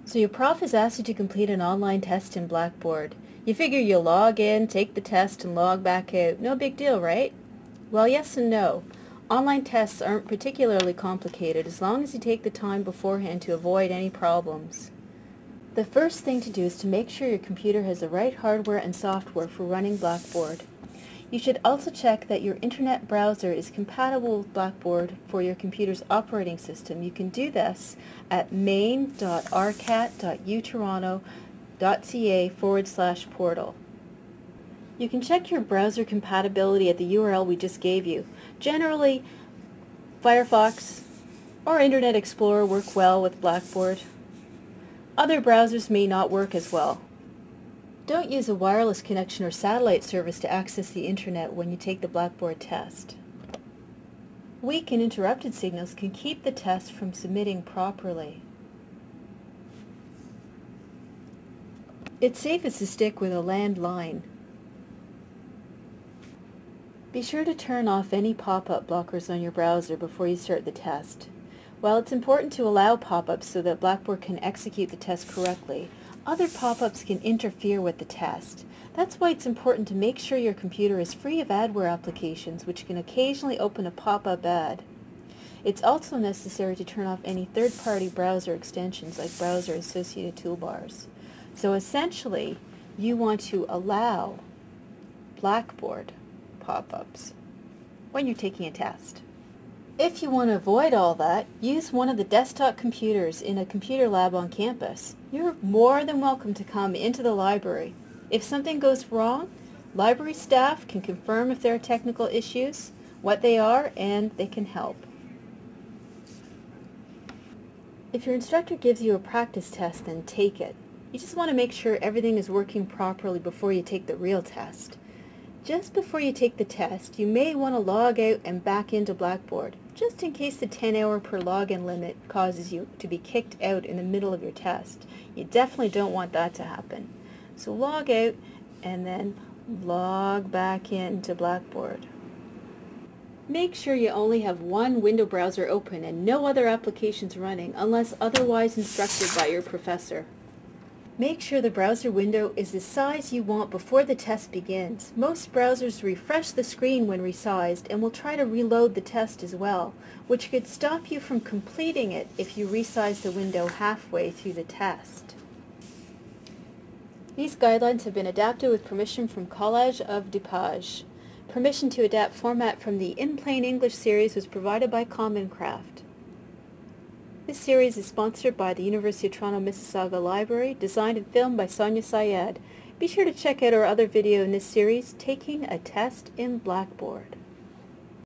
So your prof has asked you to complete an online test in Blackboard. You figure you'll log in, take the test, and log back out. No big deal, right? Well, yes and no. Online tests aren't particularly complicated as long as you take the time beforehand to avoid any problems. The first thing to do is to make sure your computer has the right hardware and software for running Blackboard. You should also check that your internet browser is compatible with Blackboard for your computer's operating system. You can do this at main.rcat.utoronto.ca/portal. You can check your browser compatibility at the URL we just gave you. Generally, Firefox or Internet Explorer work well with Blackboard. Other browsers may not work as well. Don't use a wireless connection or satellite service to access the internet when you take the Blackboard test. Weak and interrupted signals can keep the test from submitting properly. It's safest to stick with a landline. Be sure to turn off any pop-up blockers on your browser before you start the test. While it's important to allow pop-ups so that Blackboard can execute the test correctly, other pop-ups can interfere with the test. That's why it's important to make sure your computer is free of adware applications which can occasionally open a pop-up ad. It's also necessary to turn off any third-party browser extensions like browser-associated toolbars. So essentially, you want to allow Blackboard pop-ups when you're taking a test. If you want to avoid all that, use one of the desktop computers in a computer lab on campus. You're more than welcome to come into the library. If something goes wrong, library staff can confirm if there are technical issues, what they are, and they can help. If your instructor gives you a practice test, then take it. You just want to make sure everything is working properly before you take the real test. Just before you take the test, you may want to log out and back into Blackboard, just in case the 10-hour per login limit causes you to be kicked out in the middle of your test. You definitely don't want that to happen. So log out and then log back into Blackboard. Make sure you only have one window browser open and no other applications running unless otherwise instructed by your professor. Make sure the browser window is the size you want before the test begins. Most browsers refresh the screen when resized and will try to reload the test as well, which could stop you from completing it if you resize the window halfway through the test. These guidelines have been adapted with permission from Collège of DuPage. Permission to adapt format from the In Plain English series was provided by Common Craft. This series is sponsored by the University of Toronto Mississauga Library, designed and filmed by Sonia Syed. Be sure to check out our other video in this series, Taking a Test in Blackboard.